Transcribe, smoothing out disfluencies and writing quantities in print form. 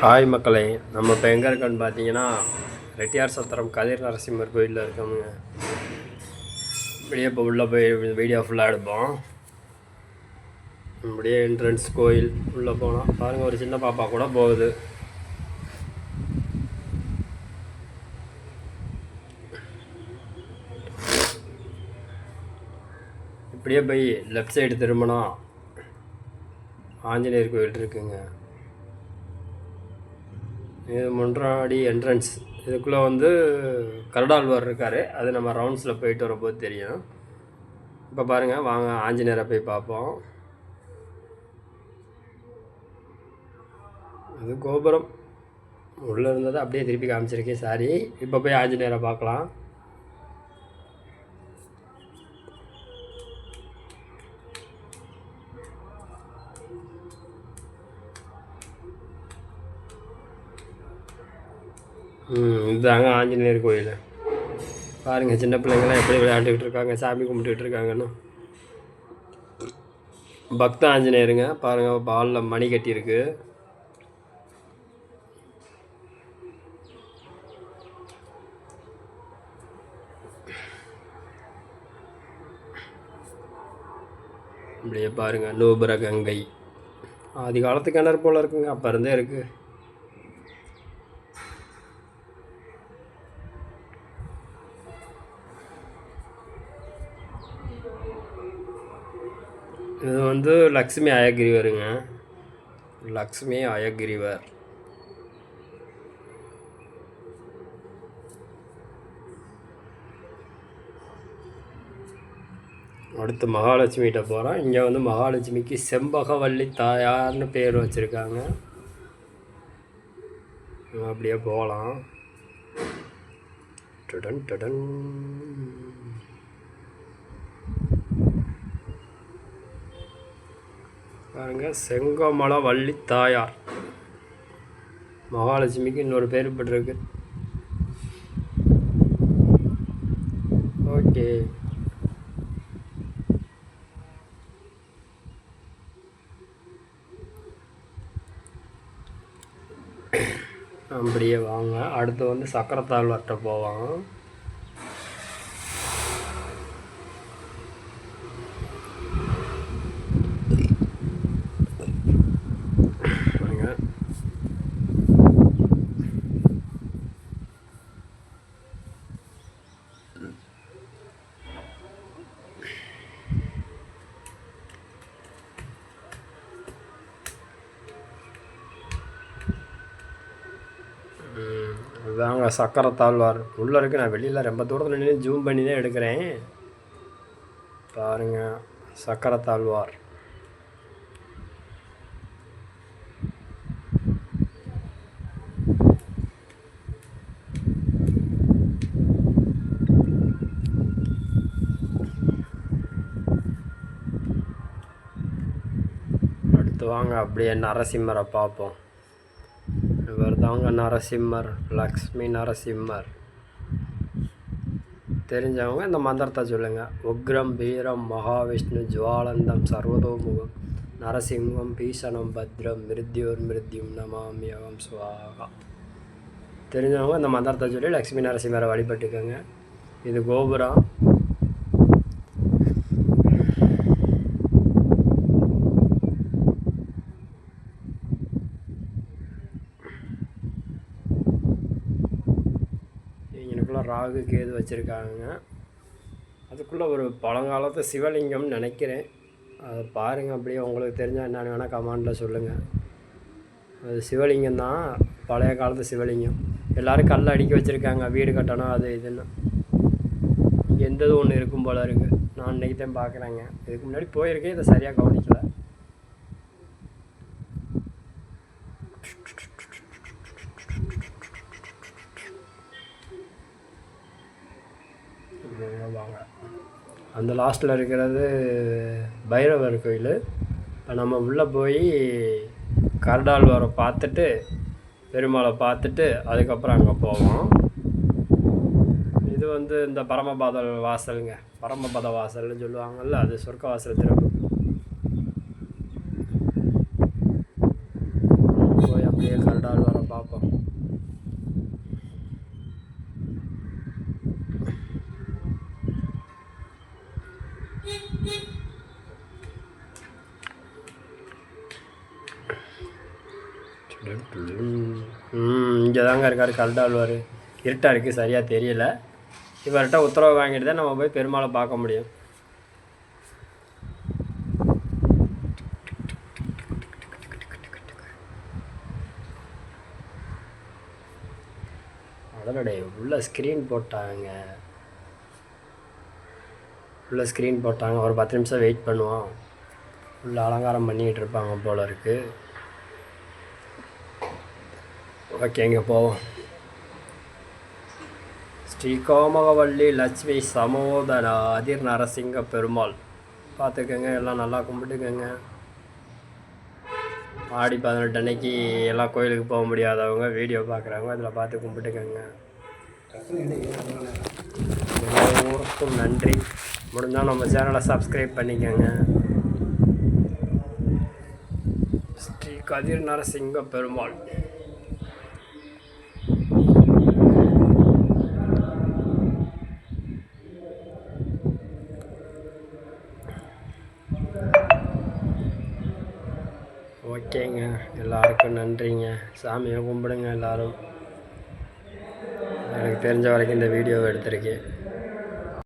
Hi மக்களே, நம்ம இப்போ எங்கே இருக்கோன்னு பார்த்தீங்கன்னா ரெட்டியார் சத்திரம் கதிர் நரசிம்மர் கோயிலில் இருக்கோமுங்க. இப்படியே இப்போ உள்ளே போய் வீடியோ ஃபுல்லாக எடுப்போம். இப்படியே என்ட்ரன்ஸ் கோயில் உள்ளே போனோம். பாருங்கள், ஒரு சின்ன பாப்பா கூட போகுது. இப்படியே போய் லெஃப்ட் சைடு திரும்பினா ஆஞ்சநேயர் கோயில் இருக்குங்க. இது முன்னாடி என்ட்ரன்ஸ். இதுக்குள்ளே வந்து கருடாழ்வார் இருக்கார். அது நம்ம ரவுண்ட்ஸில் போயிட்டு வரும்போது தெரியும். இப்போ பாருங்கள், வாங்க ஆஞ்சநேயரை போய் பார்ப்போம். இது கோபுரம் உள்ளே இருந்தது அப்படியே திருப்பி காமிச்சிருக்கேன், சாரி. இப்போ போய் ஆஞ்சநேயரை பார்க்கலாம். இதுதாங்க ஆஞ்சநேயர் கோயில். பாருங்கள், சின்ன பிள்ளைங்களாம் எப்படி விளையாண்டுக்கிட்டு இருக்காங்க, சாமி கும்பிட்டுக்கிட்டு இருக்காங்கன்னு. பக்த ஆஞ்சநேயருங்க. பாருங்கள், பாலில் மணி கட்டியிருக்கு. இப்படியே பாருங்கள், நூபுர கங்கை. ஆதி காலத்து கிணறு போல் இருக்குங்க, அப்போ இருந்தே இருக்குது. இது வந்து லக்ஷ்மி அயகிரிவருங்க. லக்ஷ்மி அயகிரிவர். அடுத்து மகாலட்சுமிகிட்ட போகிறோம். இங்கே வந்து மகாலட்சுமிக்கு செம்பகவல்லி தாயார்னு பேர் வச்சுருக்காங்க. அப்படியே போகலாம். டடன் டடன். பாருங்க, செங்கமல வள்ளி தாயார். மகாலட்சுமிக்கு இன்னொரு பேர் பட்டிருக்கு. ஓகே, அப்படியே வாங்க. அடுத்து வந்து சக்கரத்தாழ்வார்கிட்ட போவாங்க. அதுதாங்க சக்கரத்தாழ்வார் உள்ளே இருக்குது. நான் வெளியில் ரொம்ப தூரத்தில் நின்று ஜூம் பண்ணி தான் எடுக்கிறேன். பாருங்கள், சக்கரத்தாழ்வார். அடுத்து வாங்க அப்படியே நரசிம்மரை பார்ப்போம். இவர் தாங்க நரசிம்மர், லக்ஷ்மி நரசிம்மர். தெரிஞ்சவங்க இந்த மந்திரத்தை சொல்லுங்கள். உக்ரம் வீரம் மகாவிஷ்ணு ஜுவாலந்தம் சர்வதோமுகம் நரசிம்மம் பீஷணம் பத்ரம் மிருத்யோர் மிருத்யும் நமாமியகம் சுவாகா. தெரிஞ்சவங்க இந்த மந்திரத்தை சொல்லி லக்ஷ்மி நரசிம்மரை வழிபட்டுக்கோங்க. இது கோபுரம். ராகு கேது வச்சுருக்காங்க. அதுக்குள்ளே ஒரு பழங்காலத்து சிவலிங்கம்னு நினைக்கிறேன். அதை பாருங்கள். அப்படியே உங்களுக்கு தெரிஞ்சால் என்னென்னு வேணால் கமெண்டில் சொல்லுங்கள். அது சிவலிங்கம் தான், பழைய காலத்து சிவலிங்கம். எல்லோரும் கல் அடிக்க வச்சுருக்காங்க, வீடு கட்டணும் அது இதுன்னு. இங்கே எந்தது ஒன்று இருக்கும் போல் இருக்குது. நான் இன்றைக்கி தான் பார்க்குறேங்க. இதுக்கு முன்னாடி போயிருக்கேன், இதை சரியாக கவனிக்கலை. வாங்க, அந்த லாஸ்ட்டில் இருக்கிறது பைரவர் கோயில். இப்போ நம்ம உள்ளே போய் கருடாழ்வாரை பார்த்துட்டு பெருமாளை பார்த்துட்டு அதுக்கப்புறம் அங்கே போவோம். இது வந்து இந்த பரமபத வாசலுங்க. பரமபத வாசல்னு சொல்லுவாங்கள்ல, அது சொர்க்க வாசல் திறப்பு. போய் அப்படியே கருடாழ்வாரை இங்கே தாங்க இருக்கார் கல்டாழ்வார். இருட்டாக இருக்குது, சரியாக தெரியல. இவர்கிட்ட உத்தரவு வாங்கிட்டு தான் நம்ம போய் பெருமாளை பார்க்க முடியும். அதனுடைய உள்ள ஸ்க்ரீன் போட்டாங்க, உள்ள ஸ்க்ரீன் போட்டாங்க. ஒரு 10 நிமிஷம் வெயிட் பண்ணுவோம். உள்ள அலங்காரம் பண்ணிக்கிட்டு இருப்பாங்க போல இருக்குது. ஓகேங்க, போவோம். ஸ்ரீ கோமகவல்லி லட்சுமி சமோதரா அதிர் நரசிங்க பெருமாள் பார்த்துக்கோங்க. எல்லாம் நல்லா கும்பிட்டுக்கோங்க. ஆடி 18 அன்னைக்கு எல்லாம் கோயிலுக்கு போக முடியாதவங்க வீடியோ பார்க்குறவங்க அதில் பார்த்து கும்பிட்டுக்கோங்க. எல்லோருக்கும் நன்றி. முடிஞ்சால் நம்ம சேனலை சப்ஸ்கிரைப் பண்ணிக்கோங்க. ஸ்ரீ கதிர் நரசிங்க பெருமாள். ஓகேங்க, எல்லாருக்கும் நன்றிங்க. சாமியை கும்பிடுங்க எல்லோரும். எனக்கு தெரிஞ்ச வரைக்கும் இந்த வீடியோவை எடுத்திருக்கேன்.